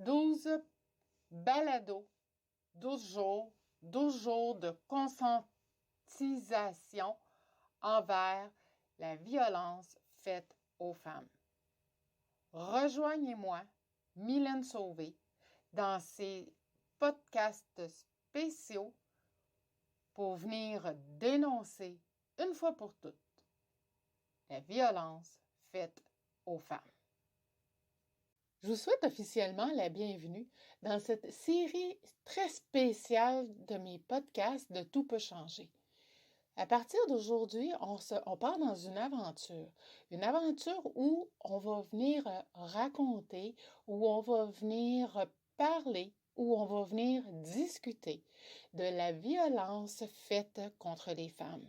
12 balados, 12 jours de conscientisation envers la violence faite aux femmes. Rejoignez-moi, Mylène Sauvé, dans ces podcasts spéciaux pour venir dénoncer une fois pour toutes la violence faite aux femmes. Je vous souhaite officiellement la bienvenue dans cette série très spéciale de mes podcasts de Tout peut changer. À partir d'aujourd'hui, on part dans une aventure où on va venir raconter, où on va venir parler, où on va venir discuter de la violence faite contre les femmes.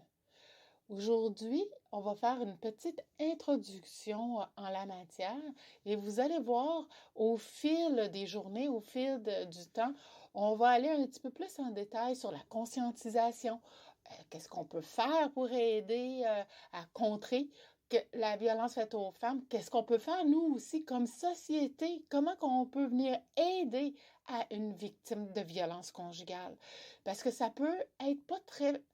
Aujourd'hui, on va faire une petite introduction en la matière et vous allez voir au fil des journées, au fil du temps, on va aller un petit peu plus en détail sur la conscientisation. Qu'est-ce qu'on peut faire pour aider à contrer la violence faite aux femmes? Qu'est-ce qu'on peut faire, nous aussi, comme société? Comment on peut venir aider à une victime de violence conjugale? Parce que ça peut être pas très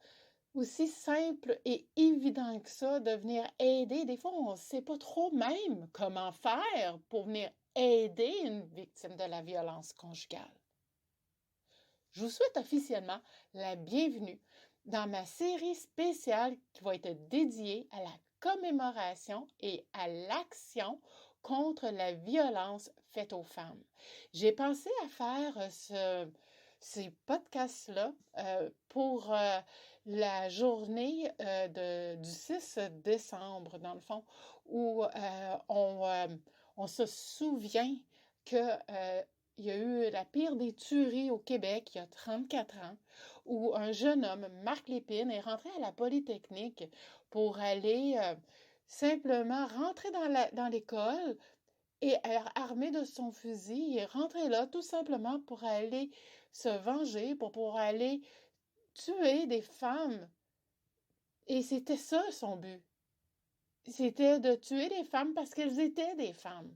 aussi simple et évident que ça de venir aider. Des fois, on ne sait pas trop même comment faire pour venir aider une victime de la violence conjugale. Je vous souhaite officiellement la bienvenue dans ma série spéciale qui va être dédiée à la commémoration et à l'action contre la violence faite aux femmes. J'ai pensé à faire ces podcasts-là pour la journée du 6 décembre, dans le fond, où on se souvient que il y a eu la pire des tueries au Québec il y a 34 ans, où un jeune homme, Marc Lépine, est rentré à la Polytechnique pour aller simplement rentrer dans l'école et armé de son fusil, il est rentré là tout simplement pour aller se venger, pour aller tuer des femmes. Et c'était ça son but. C'était de tuer des femmes parce qu'elles étaient des femmes.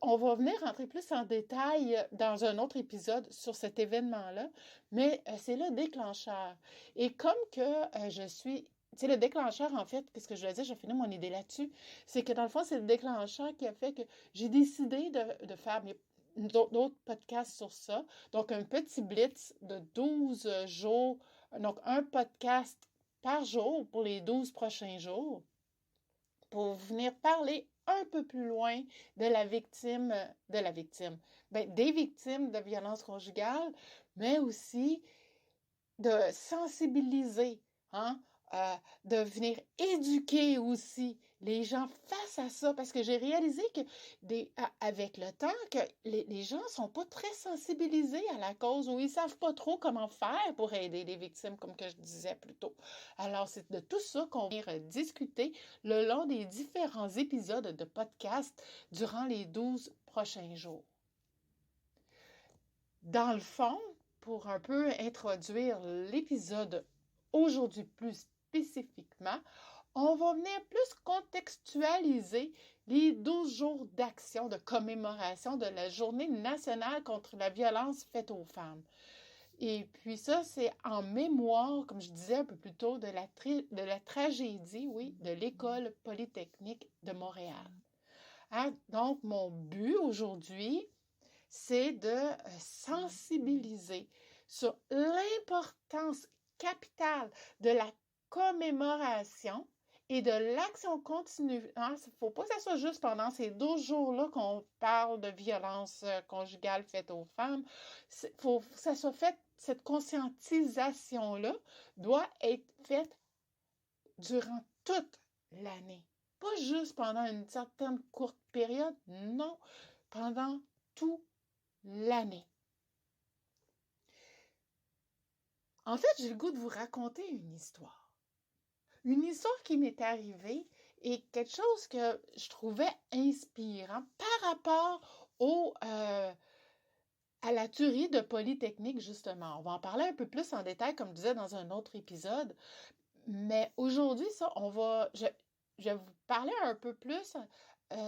On va venir rentrer plus en détail dans un autre épisode sur cet événement-là, mais c'est le déclencheur. Et comme que je suis... Tu sais, le déclencheur, en fait, qu'est-ce que je voulais dire, j'ai fini mon idée là-dessus, c'est que dans le fond, c'est le déclencheur qui a fait que j'ai décidé de faire d'autres podcasts sur ça. Donc, un petit blitz de 12 jours, donc un podcast par jour pour les 12 prochains jours, pour venir parler un peu plus loin des victimes de violences conjugales, mais aussi de sensibiliser, de venir éduquer aussi les gens face à ça, parce que j'ai réalisé que avec le temps, que les gens sont pas très sensibilisés à la cause, ou ils savent pas trop comment faire pour aider les victimes, comme que je disais plus tôt. Alors, c'est de tout ça qu'on va discuter le long des différents épisodes de podcast durant les 12 prochains jours. Dans le fond, pour un peu introduire l'épisode aujourd'hui plus spécifiquement, on va venir plus contextualiser les 12 jours d'action de commémoration de la Journée nationale contre la violence faite aux femmes. Et puis ça, c'est en mémoire, comme je disais un peu plus tôt, de la tragédie, oui, de l'École polytechnique de Montréal. Donc, mon but aujourd'hui, c'est de sensibiliser sur l'importance capitale de la commémoration et de l'action continue. Il ne faut pas que ça soit juste pendant ces 12 jours-là qu'on parle de violence conjugale faite aux femmes. Il faut que ça soit fait, cette conscientisation-là doit être faite durant toute l'année. Pas juste pendant une certaine courte période, non, pendant toute l'année. En fait, j'ai le goût de vous raconter une histoire. Une histoire qui m'est arrivée et quelque chose que je trouvais inspirant par rapport à la tuerie de Polytechnique, justement. On va en parler un peu plus en détail, comme je disais dans un autre épisode. Mais aujourd'hui, je vais vous parler un peu plus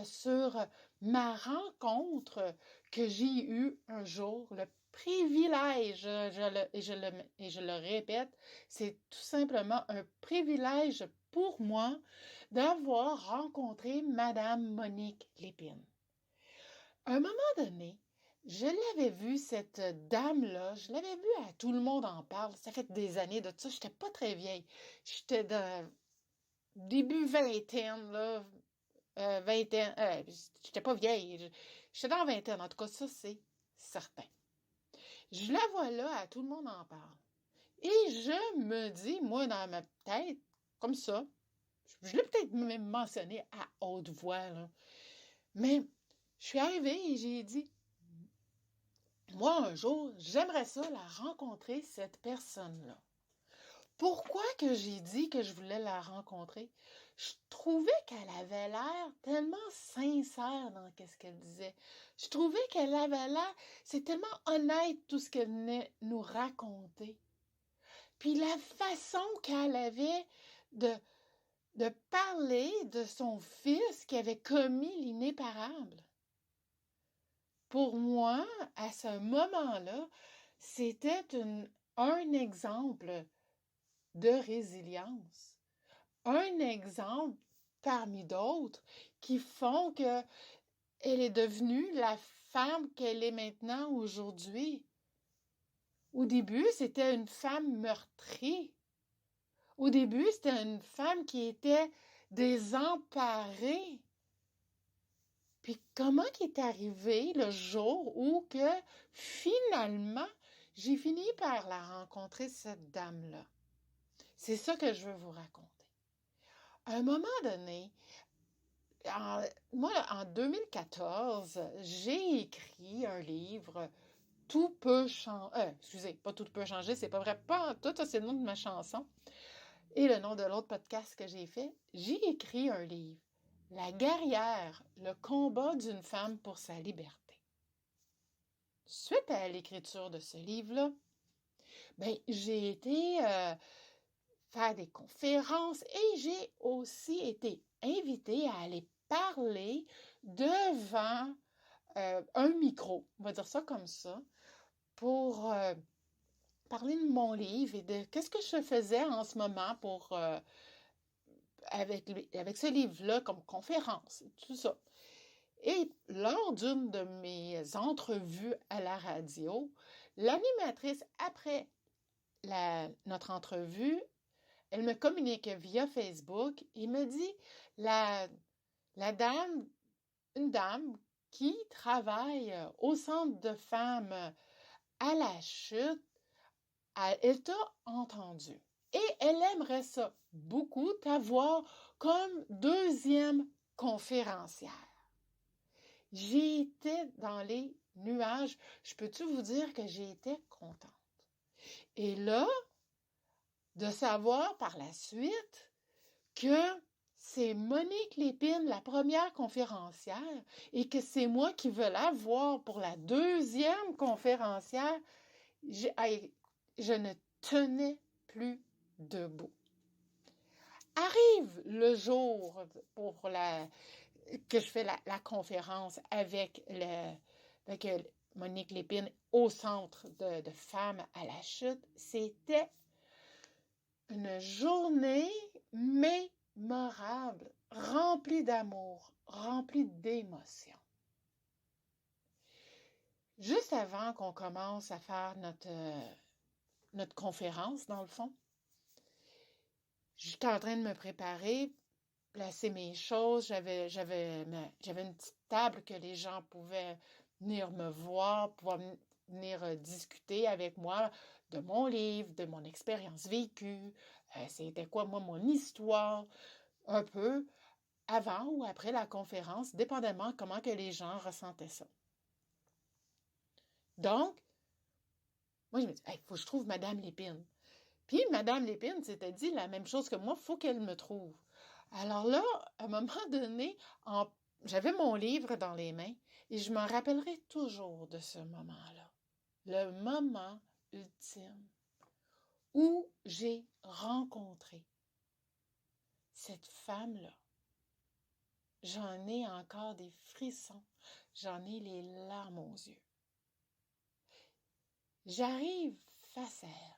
sur ma rencontre que j'ai eue un jour, le privilège, et je le répète, c'est tout simplement un privilège pour moi d'avoir rencontré Madame Monique Lépine. À un moment donné, je l'avais vue, cette dame-là, je l'avais vue à Tout le monde en parle. Ça fait des années de ça, j'étais pas très vieille. J'étais dans début vingtaine, là, vingtaine, j'étais pas vieille, j'étais dans la vingtaine, en tout cas, ça, c'est certain. Je la vois là, à Tout le monde en parle. Et je me dis, moi, dans ma tête, comme ça, je l'ai peut-être même mentionné à haute voix, là, mais je suis arrivée et j'ai dit, moi, un jour, j'aimerais ça la rencontrer, cette personne-là. Pourquoi que j'ai dit que je voulais la rencontrer? Je trouvais qu'elle avait l'air tellement sincère dans ce qu'elle disait. Je trouvais qu'elle avait l'air, c'est tellement honnête tout ce qu'elle venait nous raconter. Puis la façon qu'elle avait de parler de son fils qui avait commis l'inéparable. Pour moi, à ce moment-là, c'était un exemple de résilience. Un exemple parmi d'autres qui font qu'elle est devenue la femme qu'elle est maintenant aujourd'hui. Au début, c'était une femme meurtrie. Au début, c'était une femme qui était désemparée. Puis comment est arrivé le jour où que finalement, j'ai fini par la rencontrer, cette dame-là? C'est ça que je veux vous raconter. À un moment donné, moi, en 2014, j'ai écrit un livre, Tout peut changer. Excusez, pas Tout peut changer, c'est pas vrai. Pas tout, ça, c'est le nom de ma chanson. Et le nom de l'autre podcast que j'ai fait. J'ai écrit un livre, La guerrière, le combat d'une femme pour sa liberté. Suite à l'écriture de ce livre-là, j'ai été faire des conférences et j'ai aussi été invitée à aller parler devant un micro, on va dire ça comme ça, pour parler de mon livre et de qu'est-ce que je faisais en ce moment pour avec ce livre-là comme conférence, tout ça. Et lors d'une de mes entrevues à la radio, l'animatrice, après notre entrevue, elle me communique via Facebook et me dit, la dame, une dame qui travaille au centre de femmes à la chute, elle t'a entendu. Et elle aimerait ça beaucoup t'avoir comme deuxième conférencière. J'étais dans les nuages. Je peux-tu vous dire que j'étais contente? Et là, de savoir par la suite que c'est Monique Lépine, la première conférencière, et que c'est moi qui veux la voir pour la deuxième conférencière, je ne tenais plus debout. Arrive le jour que je fais la conférence avec Monique Lépine au centre de femmes à la chute. C'était une journée mémorable, remplie d'amour, remplie d'émotions. Juste avant qu'on commence à faire notre conférence, dans le fond, j'étais en train de me préparer, placer mes choses. J'avais une petite table que les gens pouvaient venir me voir, pouvoir venir discuter avec moi de mon livre, de mon expérience vécue. C'était quoi, moi, mon histoire, un peu avant ou après la conférence, dépendamment comment que les gens ressentaient ça. Donc, moi, je me dis, il faut que je trouve Madame Lépine. Puis, Madame Lépine s'était dit la même chose que moi, il faut qu'elle me trouve. Alors là, à un moment donné, j'avais mon livre dans les mains et je m'en rappellerai toujours de ce moment-là. Le moment ultime où j'ai rencontré cette femme-là j'en ai encore des frissons, j'en ai les larmes aux yeux. J'arrive face à elle.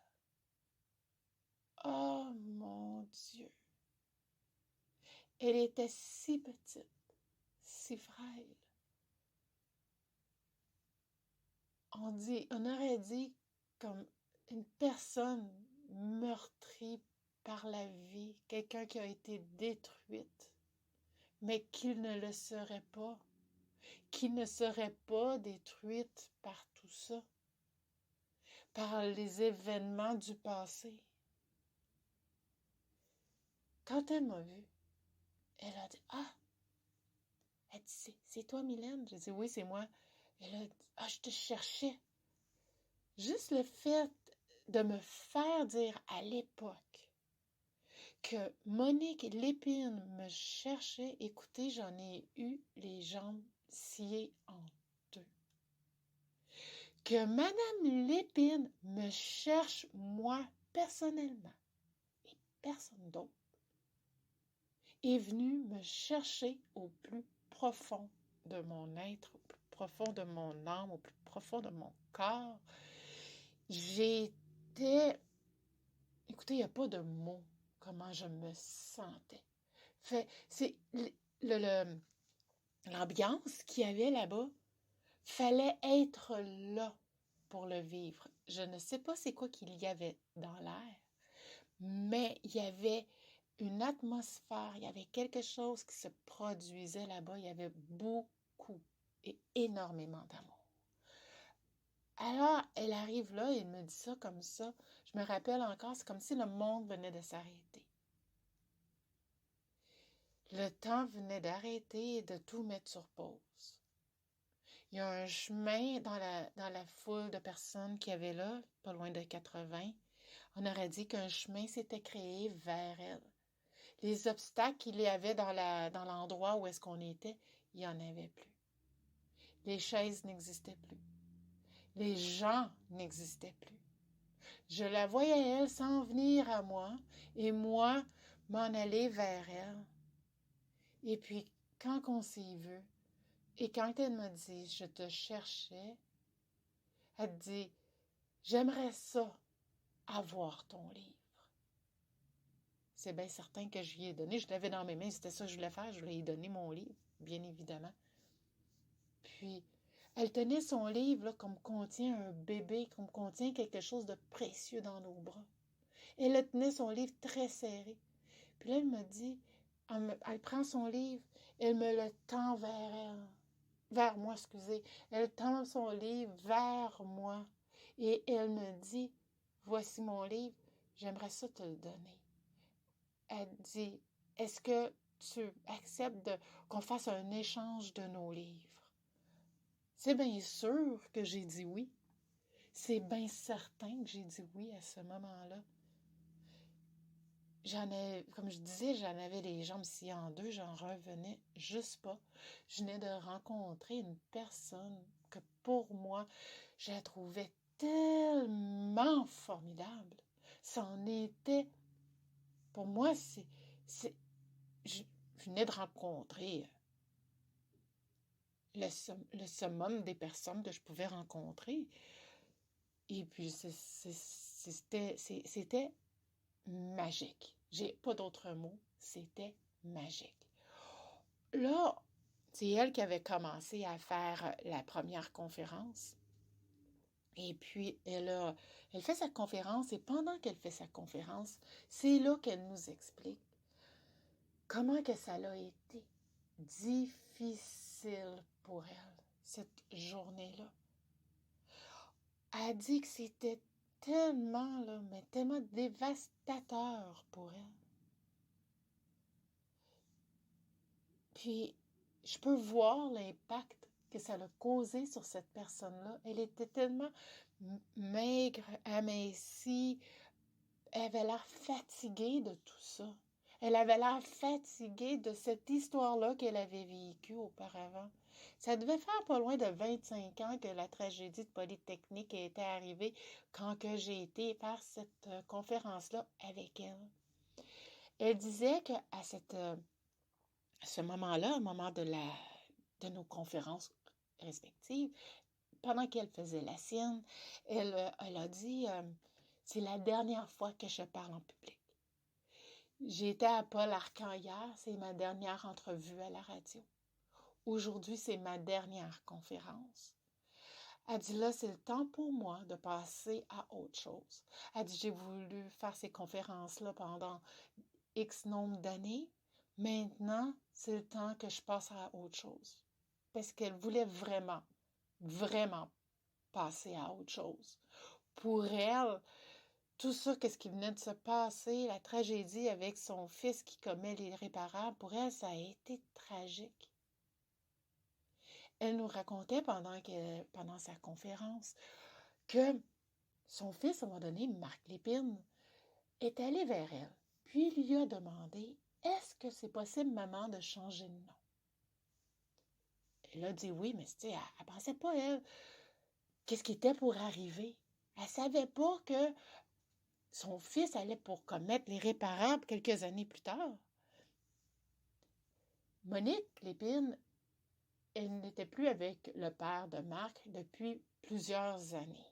Oh mon Dieu! Elle était si petite, si frêle. On aurait dit comme une personne meurtrie par la vie, quelqu'un qui a été détruite, mais qui ne le serait pas, qui ne serait pas détruite par tout ça, par les événements du passé. Quand elle m'a vue, elle a dit « Ah! » Elle dit « C'est toi, Mylène? » J'ai dit « Oui, c'est moi. » Elle a dit « Ah, je te cherchais. » Juste le fait de me faire dire à l'époque que Monique Lépine me cherchait, écoutez, j'en ai eu les jambes sciées en deux. Que Madame Lépine me cherche, moi, personnellement, et personne d'autre, est venue me chercher au plus profond de mon être, au plus profond de mon âme, au plus profond de mon corps. J'étais... Écoutez, il n'y a pas de mots comment je me sentais. C'est l'ambiance qu'il y avait là-bas, fallait être là pour le vivre. Je ne sais pas c'est quoi qu'il y avait dans l'air, mais il y avait une atmosphère, il y avait quelque chose qui se produisait là-bas. Il y avait beaucoup et énormément d'amour. Alors, elle arrive là et elle me dit ça comme ça. Je me rappelle encore, c'est comme si le monde venait de s'arrêter. Le temps venait d'arrêter et de tout mettre sur pause. Il y a un chemin dans la foule de personnes qu'il y avait là, pas loin de 80. On aurait dit qu'un chemin s'était créé vers elle. Les obstacles qu'il y avait dans l'endroit où est-ce qu'on était, il n'y en avait plus. Les chaises n'existaient plus. Les gens n'existaient plus. Je la voyais, elle, s'en venir à moi, et moi, m'en aller vers elle. Et puis, quand on s'y veut, et quand elle m'a dit « Je te cherchais », elle dit « J'aimerais ça, avoir ton livre. » C'est bien certain que je lui ai donné. Je l'avais dans mes mains, c'était ça que je voulais faire. Je lui ai donné mon livre, bien évidemment. Puis, elle tenait son livre là, comme contient un bébé, comme contient quelque chose de précieux dans nos bras. Elle tenait son livre très serré. Puis là, elle me dit, elle prend son livre, elle me le tend vers moi, excusez. Elle tend son livre vers moi et elle me dit, voici mon livre, j'aimerais ça te le donner. Elle dit, est-ce que tu acceptes qu'on fasse un échange de nos livres? C'est bien sûr que j'ai dit oui. C'est bien certain que j'ai dit oui à ce moment-là. Comme je disais, j'en avais les jambes sciées en deux, j'en revenais juste pas. Je venais de rencontrer une personne que pour moi, je la trouvais tellement formidable. C'en était, pour moi, je venais de rencontrer le summum des personnes que je pouvais rencontrer. Et puis, c'était magique. J'ai pas d'autre mot. C'était magique. Là, c'est elle qui avait commencé à faire la première conférence. Et puis, elle fait sa conférence et pendant qu'elle fait sa conférence, c'est là qu'elle nous explique comment que ça a été difficile pour elle, cette journée-là. Elle a dit que c'était tellement, là, mais tellement dévastateur pour elle. Puis, je peux voir l'impact que ça a causé sur cette personne-là. Elle était tellement maigre, amincie, elle avait l'air fatiguée de tout ça. Elle avait l'air fatiguée de cette histoire-là qu'elle avait vécue auparavant. Ça devait faire pas loin de 25 ans que la tragédie de Polytechnique était arrivée quand que j'ai été faire cette conférence-là avec elle. Elle disait qu'à à ce moment-là, au moment de nos conférences respectives, pendant qu'elle faisait la sienne, elle a dit c'est la dernière fois que je parle en public. J'étais à Paul Arcand hier, c'est ma dernière entrevue à la radio. Aujourd'hui, c'est ma dernière conférence. Elle dit là, c'est le temps pour moi de passer à autre chose. Elle dit j'ai voulu faire ces conférences-là pendant X nombre d'années. Maintenant, c'est le temps que je passe à autre chose. Parce qu'elle voulait vraiment, vraiment passer à autre chose. Pour elle, tout ça, qu'est-ce qui venait de se passer, la tragédie avec son fils qui commet l'irréparable, pour elle, ça a été tragique. Elle nous racontait pendant sa conférence que son fils, à un moment donné, Marc Lépine, est allé vers elle, puis il lui a demandé « Est-ce que c'est possible, maman, de changer de nom? » Elle a dit oui, mais elle ne pensait pas, elle, qu'est-ce qui était pour arriver. Elle ne savait pas que son fils allait pour commettre l'irréparable quelques années plus tard. Monique Lépine, elle n'était plus avec le père de Marc depuis plusieurs années.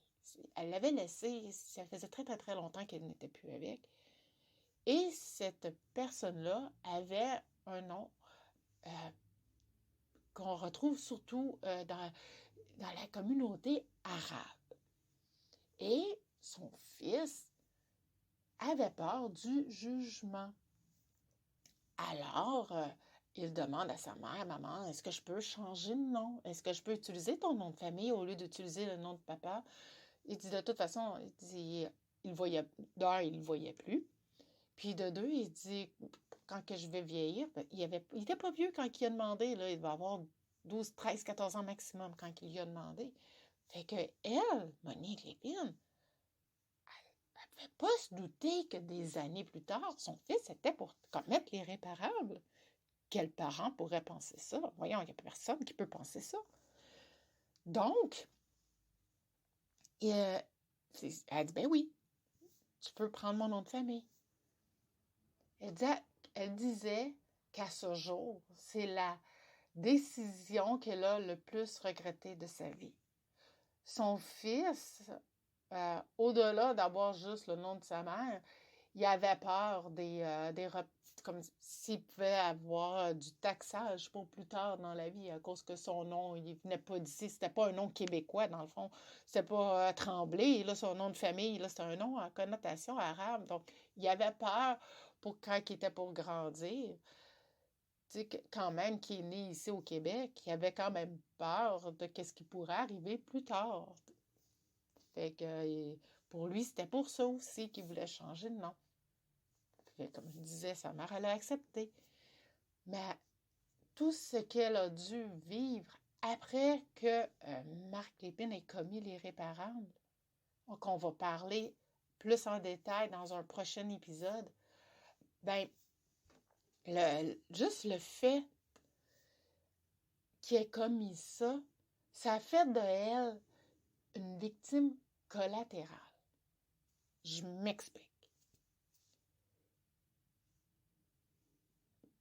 Elle l'avait laissé, ça faisait très, très, très longtemps qu'elle n'était plus avec. Et cette personne-là avait un nom qu'on retrouve surtout dans la communauté arabe. Et son fils avait peur du jugement. Alors, il demande à sa mère, « Maman, est-ce que je peux changer de nom? Est-ce que je peux utiliser ton nom de famille au lieu d'utiliser le nom de papa? » Il dit, de toute façon, il voyait, d'un, il ne voyait plus. Puis de deux, il dit, quand que je vais vieillir, il n'était pas vieux quand il a demandé, là, il va avoir 12, 13, 14 ans maximum quand il lui a demandé. Fait que elle, Monique Lépine, elle ne pouvait pas se douter que des années plus tard, son fils était pour commettre l'irréparable. Quel parent pourrait penser ça? Voyons, il n'y a personne qui peut penser ça. Donc, elle dit, ben oui, tu peux prendre mon nom de famille. Elle disait qu'à ce jour, c'est la décision qu'elle a le plus regrettée de sa vie. Son fils, au-delà d'avoir juste le nom de sa mère, il avait peur comme s'il pouvait avoir du taxage pour plus tard dans la vie à cause que son nom, il venait pas d'ici. C'était pas un nom québécois, dans le fond. C'était pas Tremblay, là, son nom de famille, là, c'était un nom à connotation arabe. Donc, il avait peur pour quand il était pour grandir. Tu sais, quand même, qui est né ici au Québec, il avait quand même peur de ce qui pourrait arriver plus tard. Fait que pour lui, c'était pour ça aussi qu'il voulait changer de nom. Fait que, comme je disais, sa mère, elle a accepté. Mais tout ce qu'elle a dû vivre après que Marc Lépine ait commis l'irréparable, qu'on va parler plus en détail dans un prochain épisode, ben, juste le fait qu'il ait commis ça, ça a fait de elle une victime collatérale. Je m'explique.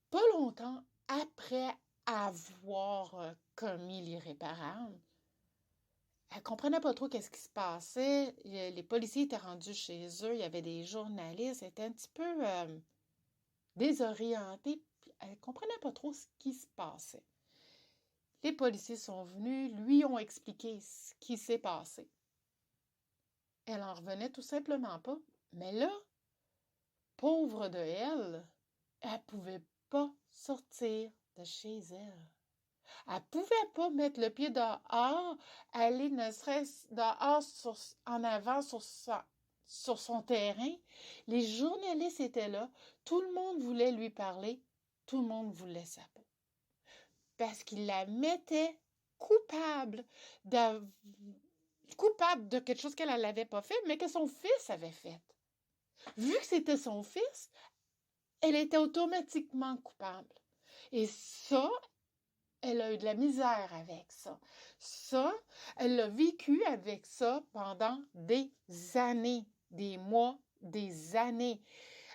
Pas longtemps après avoir commis l'irréparable, elle comprenait pas trop qu'est-ce qui se passait. Les policiers étaient rendus chez eux, il y avait des journalistes, elle était un petit peu désorientée, puis elle comprenait pas trop ce qui se passait. Les policiers sont venus, lui ont expliqué ce qui s'est passé. Elle en revenait tout simplement pas. Mais là, pauvre de elle, elle pouvait pas sortir de chez elle. Elle pouvait pas mettre le pied dehors, aller ne serait-ce dehors en avant sur son terrain. Les journalistes étaient là, tout le monde voulait lui parler, tout le monde voulait sa peau. Parce qu'il la mettait coupable de quelque chose qu'elle n'avait pas fait, mais que son fils avait fait. Vu que c'était son fils, elle était automatiquement coupable. Et ça, elle a eu de la misère avec ça. Ça, elle a vécu avec ça pendant des années, des mois, des années.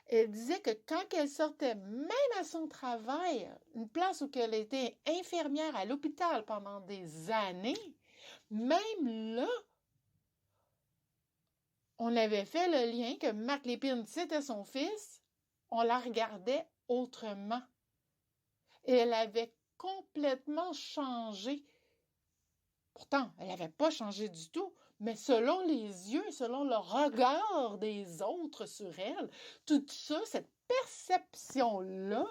Elle disait que quand elle sortait, même à son travail, une place où elle était infirmière à l'hôpital pendant des années, même là, on avait fait le lien que Marc Lépine, c'était son fils, on la regardait autrement. Et elle avait complètement changé. Pourtant, elle n'avait pas changé du tout, mais selon les yeux, selon le regard des autres sur elle, tout ça, cette perception-là,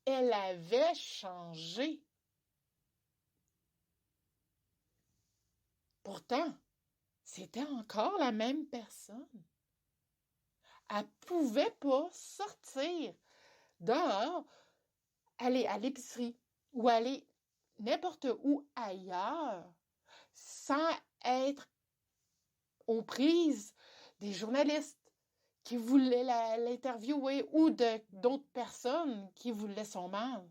elle avait changé. Pourtant, c'était encore la même personne. Elle ne pouvait pas sortir dehors, aller à l'épicerie ou aller n'importe où ailleurs sans être aux prises des journalistes qui voulaient l'interviewer ou d'autres personnes qui voulaient son mal.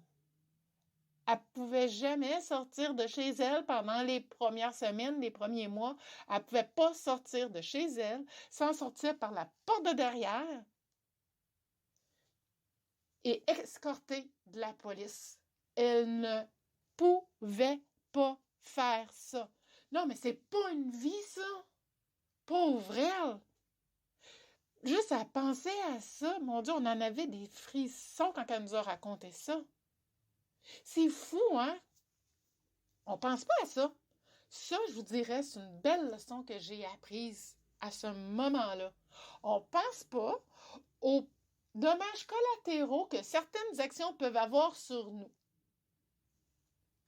Elle ne pouvait jamais sortir de chez elle pendant les premières semaines, les premiers mois. Elle ne pouvait pas sortir de chez elle sans sortir par la porte de derrière et escortée de la police. Elle ne pouvait pas faire ça. Non, mais c'est pas une vie, ça. Pauvre elle. Juste à penser à ça, mon Dieu, on en avait des frissons quand elle nous a raconté ça. C'est fou, hein? On pense pas à ça. Ça, je vous dirais, c'est une belle leçon que j'ai apprise à ce moment-là. On pense pas aux dommages collatéraux que certaines actions peuvent avoir sur nous.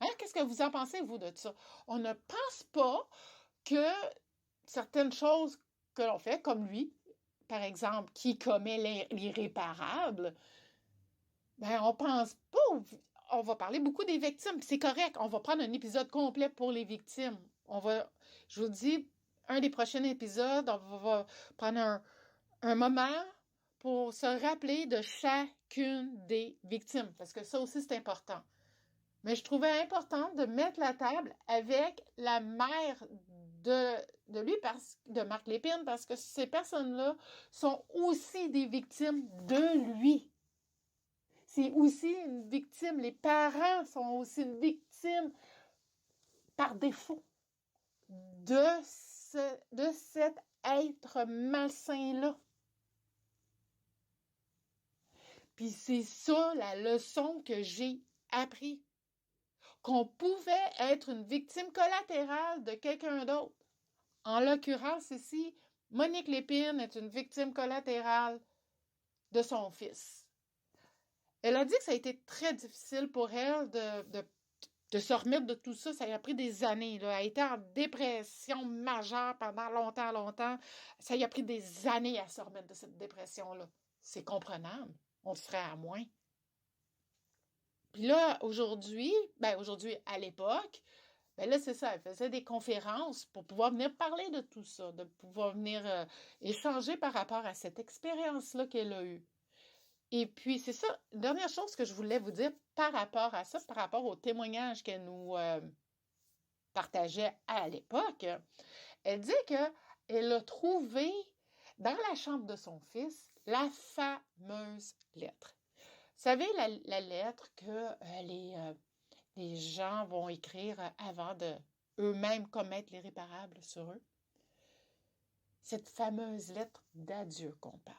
Hein? Qu'est-ce que vous en pensez, vous, de ça? On ne pense pas que certaines choses que l'on fait, comme lui, par exemple, qui commet l'irréparable, ben on pense pas. On va parler beaucoup des victimes. C'est correct. On va prendre un épisode complet pour les victimes. Je vous dis, un des prochains épisodes, on va prendre un moment pour se rappeler de chacune des victimes. Parce que ça aussi, c'est important. Mais je trouvais important de mettre la table avec la mère de lui, de Marc Lépine, parce que ces personnes-là sont aussi des victimes de lui. C'est aussi une victime. Les parents sont aussi une victime par défaut de cet être malsain-là. Puis c'est ça la leçon que j'ai appris. Qu'on pouvait être une victime collatérale de quelqu'un d'autre. En l'occurrence ici, Monique Lépine est une victime collatérale de son fils. Elle a dit que ça a été très difficile pour elle de se remettre de tout ça. Ça a pris des années. Là. Elle a été en dépression majeure pendant longtemps. Ça a pris des années à se remettre de cette dépression-là. C'est comprenable. On le ferait à moins. Puis là, aujourd'hui, à l'époque, ben là, c'est ça, elle faisait des conférences pour pouvoir venir parler de tout ça, de pouvoir venir échanger par rapport à cette expérience-là qu'elle a eue. Et puis, c'est ça, dernière chose que je voulais vous dire par rapport à ça, par rapport au témoignage qu'elle nous partageait à l'époque, elle dit qu'elle a trouvé dans la chambre de son fils la fameuse lettre. Vous savez, la lettre que les gens vont écrire avant de eux-mêmes commettre l'irréparable sur eux? Cette fameuse lettre d'adieu qu'on parle.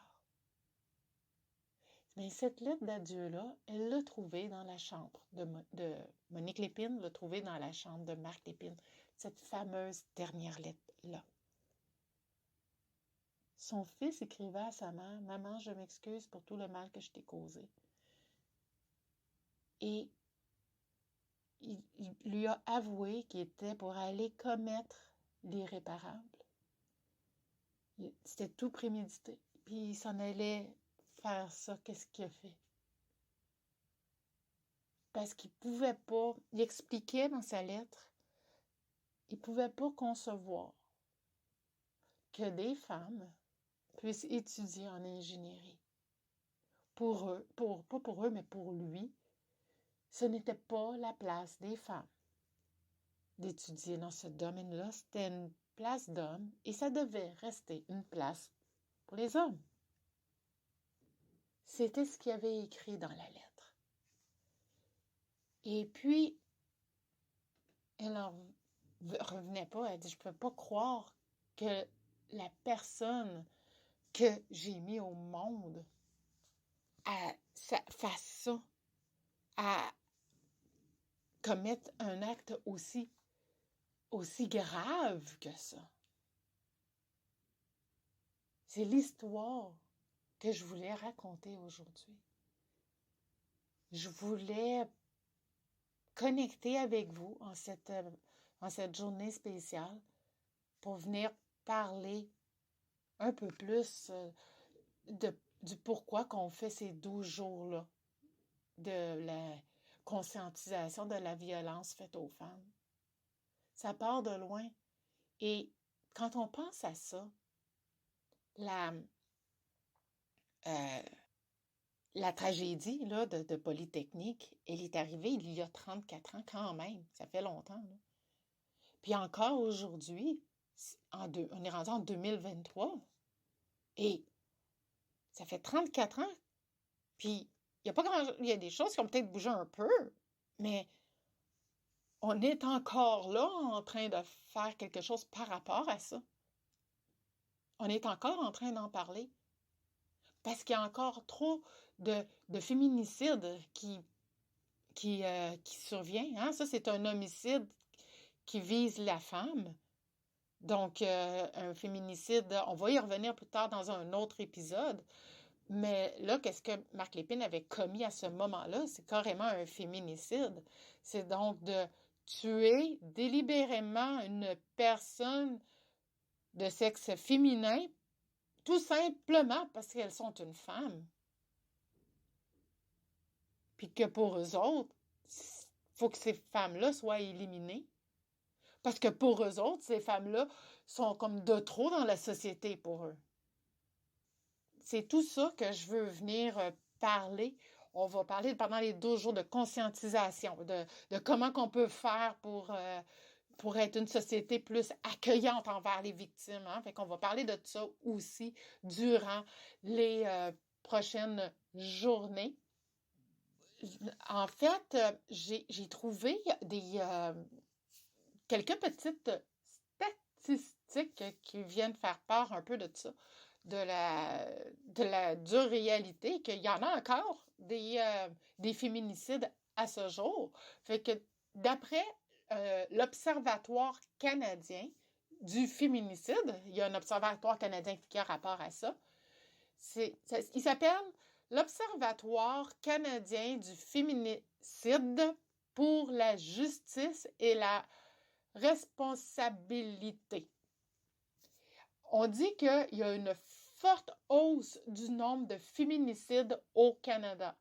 Mais cette lettre d'adieu-là, elle l'a trouvée dans la chambre de Monique Lépine, l'a trouvée dans la chambre de Marc Lépine. Cette fameuse dernière lettre-là. Son fils écrivait à sa mère, « Maman, je m'excuse pour tout le mal que je t'ai causé. » Et il lui a avoué qu'il était pour aller commettre l'irréparable. C'était tout prémédité. Puis il s'en allait faire ça. Qu'est-ce qu'il a fait? Parce qu'il ne pouvait pas, il expliquait dans sa lettre, il ne pouvait pas concevoir que des femmes puissent étudier en ingénierie. Pour eux, pas pour eux, mais pour lui, ce n'était pas la place des femmes d'étudier dans ce domaine-là. C'était une place d'hommes et ça devait rester une place pour les hommes. C'était ce qu'il avait écrit dans la lettre. Et puis, elle n'en revenait pas. Elle dit, je ne peux pas croire que la personne que j'ai mis au monde fasse ça, à commettre un acte aussi grave que ça. C'est l'histoire que je voulais raconter aujourd'hui. Je voulais connecter avec vous en cette journée spéciale pour venir parler un peu plus du pourquoi qu'on fait ces 12 jours-là de la conscientisation de la violence faite aux femmes. Ça part de loin. Et quand on pense à ça, la tragédie là, de Polytechnique, elle est arrivée il y a 34 ans quand même. Ça fait longtemps. Là. Puis encore aujourd'hui, on est rendu en 2023. Et ça fait 34 ans. Puis il y a des choses qui ont peut-être bougé un peu, mais on est encore là en train de faire quelque chose par rapport à ça. On est encore en train d'en parler. Parce qu'il y a encore trop de féminicides qui survient. Hein? Ça, c'est un homicide qui vise la femme. Donc, un féminicide, on va y revenir plus tard dans un autre épisode. Mais là, qu'est-ce que Marc Lépine avait commis à ce moment-là? C'est carrément un féminicide. C'est donc de tuer délibérément une personne de sexe féminin, tout simplement parce qu'elles sont une femme. Puis que pour eux autres, il faut que ces femmes-là soient éliminées. Parce que pour eux autres, ces femmes-là sont comme de trop dans la société pour eux. C'est tout ça que je veux venir parler. On va parler pendant les 12 jours de conscientisation, de comment qu'on peut faire pour être une société plus accueillante envers les victimes. Hein? Fait qu'on va parler de ça aussi durant les prochaines journées. En fait, j'ai trouvé quelques petites statistiques qui viennent faire part un peu de ça, de la dure réalité, qu'il y en a encore des féminicides à ce jour. Fait que d'après l'Observatoire canadien du féminicide, il y a un observatoire canadien qui a rapport à ça, il s'appelle l'Observatoire canadien du féminicide pour la justice et la responsabilité. On dit qu'il y a une forte hausse du nombre de féminicides au Canada.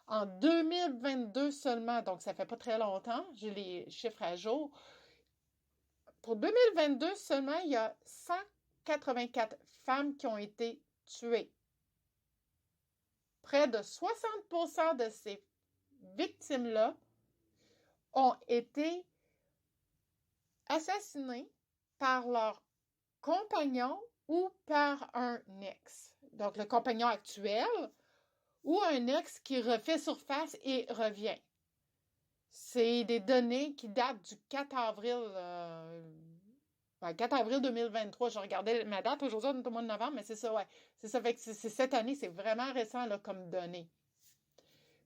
En 2022 seulement, donc ça fait pas très longtemps, j'ai les chiffres à jour. Pour 2022 seulement, il y a 184 femmes qui ont été tuées. Près de 60% de ces victimes-là ont été assassinées par leur compagnon ou par un ex. Donc, le compagnon actuel ou un ex qui refait surface et revient. C'est des données qui datent du 4 avril 2023. Je regardais ma date aujourd'hui, on est au mois de novembre, mais c'est ça, ouais. C'est ça, fait que c'est cette année, c'est vraiment récent là, comme données.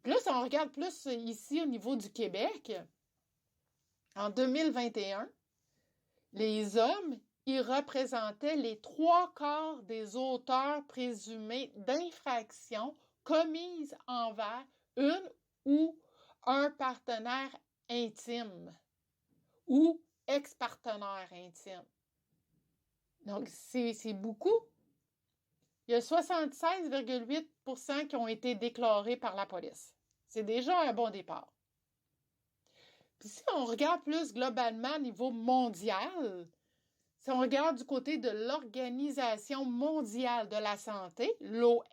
Puis là, si on regarde plus ici au niveau du Québec, en 2021, les hommes, ils représentaient les 3/4 des auteurs présumés d'infractions commises envers une ou un partenaire intime ou ex-partenaire intime. Donc, c'est beaucoup. Il y a 76,8% qui ont été déclarés par la police. C'est déjà un bon départ. Puis si on regarde plus globalement au niveau mondial, si on regarde du côté de l'Organisation mondiale de la santé, l'OMS,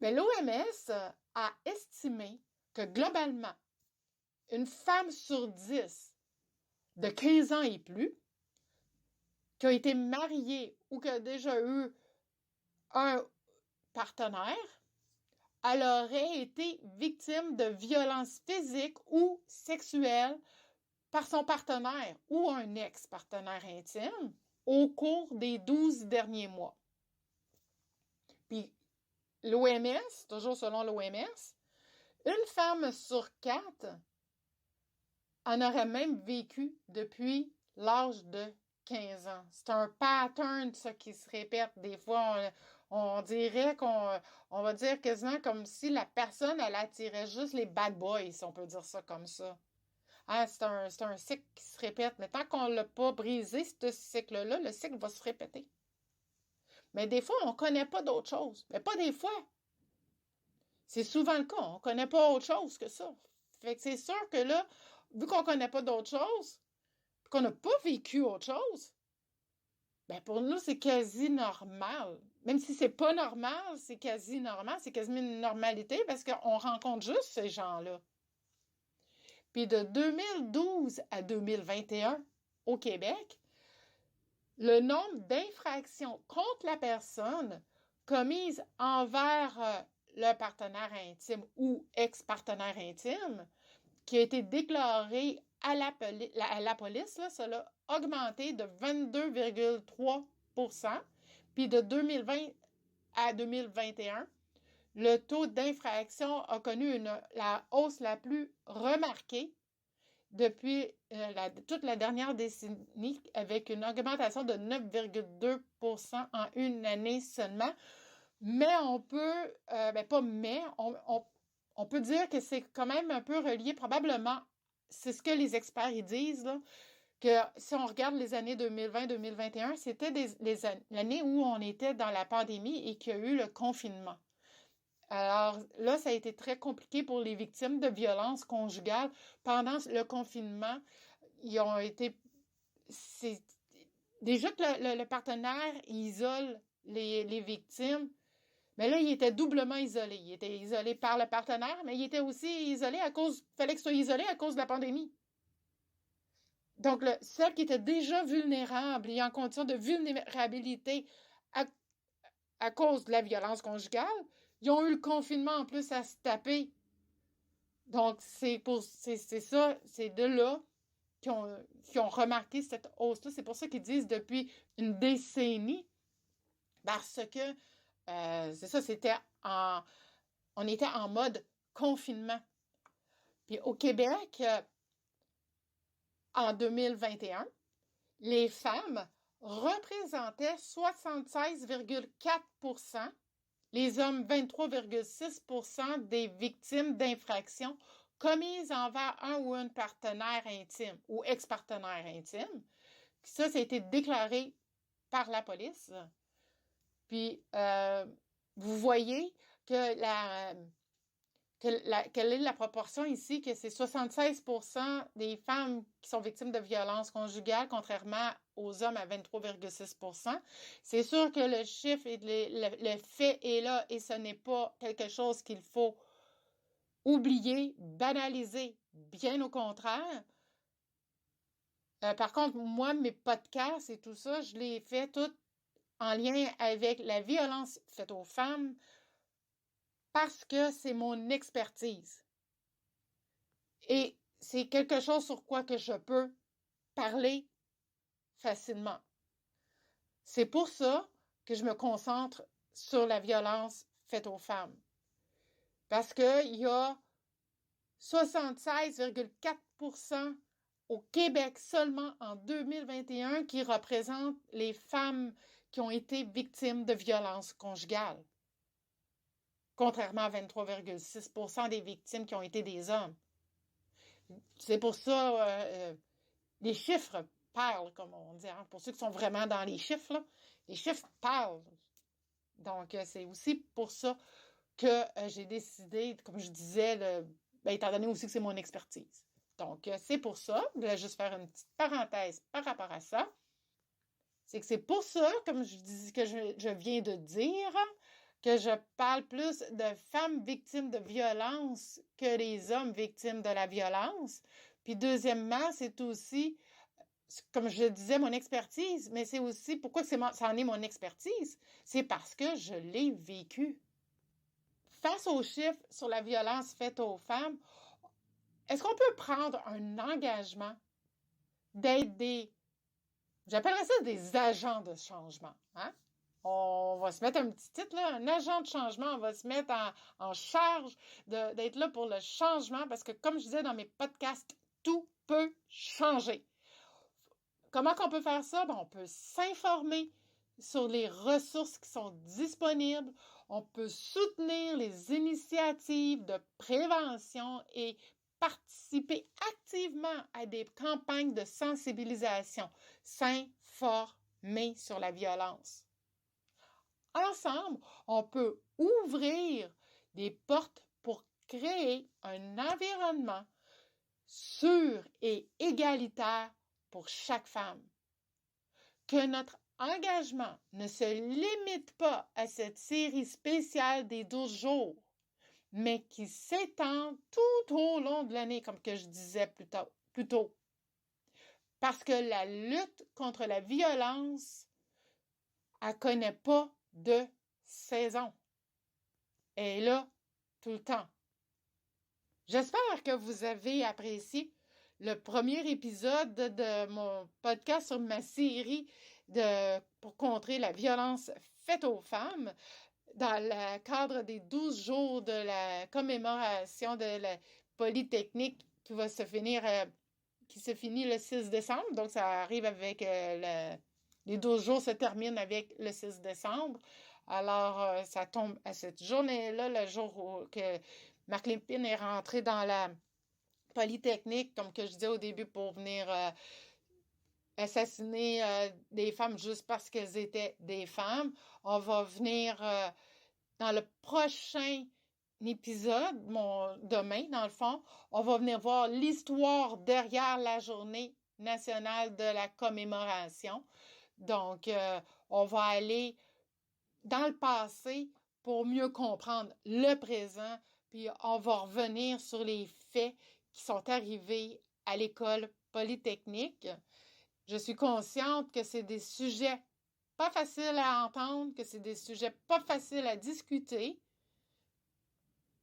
bien, l'OMS a estimé que globalement, une femme sur 10 de 15 ans et plus qui a été mariée ou qui a déjà eu un partenaire, elle aurait été victime de violences physiques ou sexuelles par son partenaire ou un ex-partenaire intime au cours des 12 derniers mois. Puis l'OMS, toujours selon l'OMS, une femme sur 4 en aurait même vécu depuis l'âge de 15 ans. C'est un pattern, ça, qui se répète. Des fois, on dirait on va dire quasiment comme si la personne, elle attirait juste les bad boys, si on peut dire ça comme ça. Hein, c'est un cycle qui se répète. Mais tant qu'on ne l'a pas brisé, ce cycle-là, le cycle va se répéter. Mais des fois, on ne connaît pas d'autre chose. Mais pas des fois. C'est souvent le cas. On ne connaît pas autre chose que ça. Fait que c'est sûr que là, vu qu'on ne connaît pas d'autre chose, qu'on n'a pas vécu autre chose, ben pour nous, c'est quasi normal. Même si c'est pas normal, c'est quasi normal. C'est quasiment une normalité parce qu'on rencontre juste ces gens-là. Puis de 2012 à 2021, au Québec, le nombre d'infractions contre la personne commises envers le partenaire intime ou ex-partenaire intime qui a été déclaré à la police, là, ça a augmenté de 22,3 %. Puis de 2020 à 2021, le taux d'infraction a connu la hausse la plus remarquée depuis toute la dernière décennie, avec une augmentation de 9,2 % en une année seulement. Mais on peut, on peut dire que c'est quand même un peu relié, probablement, c'est ce que les experts ils disent, là, que si on regarde les années 2020-2021, c'était l'année où on était dans la pandémie et qu'il y a eu le confinement. Alors là, ça a été très compliqué pour les victimes de violences conjugales. Pendant le confinement, ils ont été... Déjà que le partenaire isole les victimes, mais là, il était doublement isolé. Il était isolé par le partenaire, mais il était aussi isolé fallait qu'il soit isolé à cause de la pandémie. Donc, celle qui était déjà vulnérable et en condition de vulnérabilité à cause de la violence conjugale, ils ont eu le confinement en plus à se taper. Donc, c'est ça, c'est de là qu'ils ont remarqué cette hausse-là. C'est pour ça qu'ils disent depuis une décennie, parce que, c'est ça, on était en mode confinement. Puis au Québec, en 2021, les femmes représentaient 76,4 %, les hommes 23,6 % des victimes d'infractions commises envers un ou une partenaire intime ou ex-partenaire intime. Ça a été déclaré par la police. Puis, vous voyez que quelle est la proportion ici, que c'est 76 % des femmes qui sont victimes de violences conjugales, contrairement aux hommes à 23,6 %. C'est sûr que le chiffre et le fait est là et ce n'est pas quelque chose qu'il faut oublier, banaliser, bien au contraire. Par contre, moi, mes podcasts et tout ça, je les fais tout en lien avec la violence faite aux femmes, parce que c'est mon expertise. Et c'est quelque chose sur quoi que je peux parler facilement. C'est pour ça que je me concentre sur la violence faite aux femmes. Parce qu'il y a 76,4 % au Québec seulement en 2021 qui représentent les femmes qui ont été victimes de violences conjugales, contrairement à 23,6 % des victimes qui ont été des hommes. C'est pour ça, les chiffres parlent, comme on dit. Hein? Pour ceux qui sont vraiment dans les chiffres, là, les chiffres parlent. Donc, c'est aussi pour ça que j'ai décidé, comme je disais, étant donné aussi que c'est mon expertise. Donc, c'est pour ça, je vais juste faire une petite parenthèse par rapport à ça. C'est que c'est pour ça, comme je dis, que je viens de dire, que je parle plus de femmes victimes de violence que les hommes victimes de la violence. Puis deuxièmement, c'est aussi, comme je disais, mon expertise, mais c'est aussi, pourquoi ça en est mon expertise? C'est parce que je l'ai vécu. face aux chiffres sur la violence faite aux femmes, est-ce qu'on peut prendre un engagement d'être j'appellerais ça des agents de changement, hein? On va se mettre un petit titre, là, un agent de changement, on va se mettre en charge d'être là pour le changement parce que, comme je disais dans mes podcasts, tout peut changer. Comment qu'on peut faire ça? On peut s'informer sur les ressources qui sont disponibles. On peut soutenir les initiatives de prévention et participer activement à des campagnes de sensibilisation. S'informer sur la violence. Ensemble, on peut ouvrir des portes pour créer un environnement sûr et égalitaire pour chaque femme. Que notre engagement ne se limite pas à cette série spéciale des 12 jours, mais qui s'étend tout au long de l'année, comme que je disais plus tôt. Parce que la lutte contre la violence, elle ne connaît pas de saison. Elle est là tout le temps. J'espère que vous avez apprécié le premier épisode de mon podcast sur ma série pour contrer la violence faite aux femmes dans le cadre des 12 jours de la commémoration de la Polytechnique qui se finit le 6 décembre. Donc, ça arrive avec les 12 jours se terminent avec le 6 décembre. Alors, ça tombe à cette journée-là, le jour où que Marc Lépine est rentré dans la Polytechnique, comme que je disais au début, pour venir assassiner des femmes juste parce qu'elles étaient des femmes. On va venir dans le prochain épisode, demain, dans le fond, on va venir voir l'histoire derrière la journée nationale de la commémoration. Donc, on va aller dans le passé pour mieux comprendre le présent, puis on va revenir sur les faits qui sont arrivés à l'école polytechnique. Je suis consciente que c'est des sujets pas faciles à entendre, que c'est des sujets pas faciles à discuter,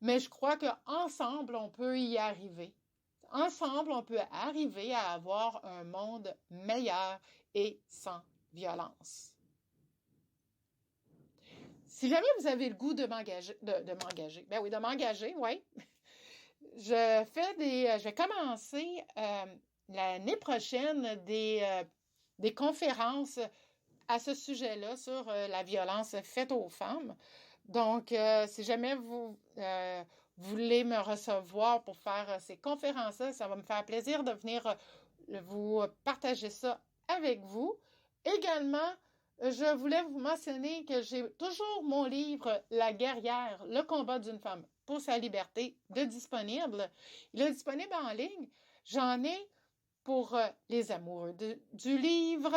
mais je crois qu'ensemble, on peut y arriver. Ensemble, on peut arriver à avoir un monde meilleur et sans violence. Si jamais vous avez le goût de m'engager, de m'engager, oui. Je vais commencer l'année prochaine des conférences à ce sujet-là sur la violence faite aux femmes. Donc, si jamais vous voulez me recevoir pour faire ces conférences-là, ça va me faire plaisir de venir vous partager ça avec vous. Également, je voulais vous mentionner que j'ai toujours mon livre « La guerrière, le combat d'une femme pour sa liberté » de disponible. Il est disponible en ligne. J'en ai pour les amoureux du livre.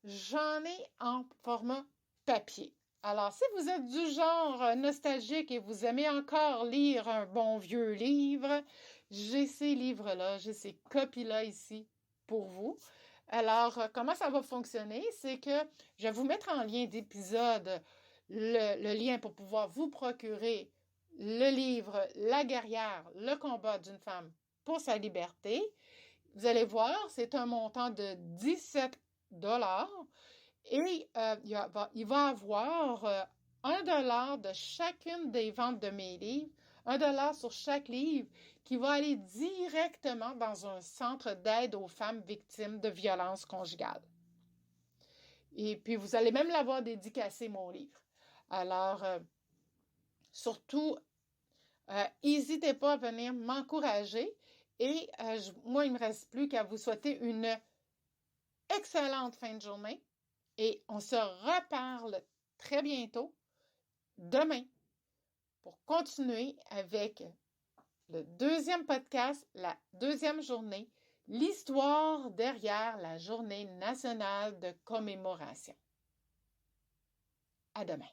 J'en ai en format papier. Alors, si vous êtes du genre nostalgique et vous aimez encore lire un bon vieux livre, j'ai ces livres-là, j'ai ces copies-là ici pour vous. Alors, comment ça va fonctionner? C'est que je vais vous mettre en lien d'épisode le lien pour pouvoir vous procurer le livre « La guerrière, le combat d'une femme pour sa liberté ». Vous allez voir, c'est un montant de 17 $ et il va avoir $1 de chacune des ventes de mes livres, $1 sur chaque livre qui va aller directement dans un centre d'aide aux femmes victimes de violences conjugales. Et puis, vous allez même l'avoir dédicacé, mon livre. Alors, surtout, n'hésitez pas à venir m'encourager. Et moi, il ne me reste plus qu'à vous souhaiter une excellente fin de journée. Et on se reparle très bientôt, demain, pour continuer avec le deuxième podcast, la deuxième journée, l'histoire derrière la journée nationale de commémoration. À demain.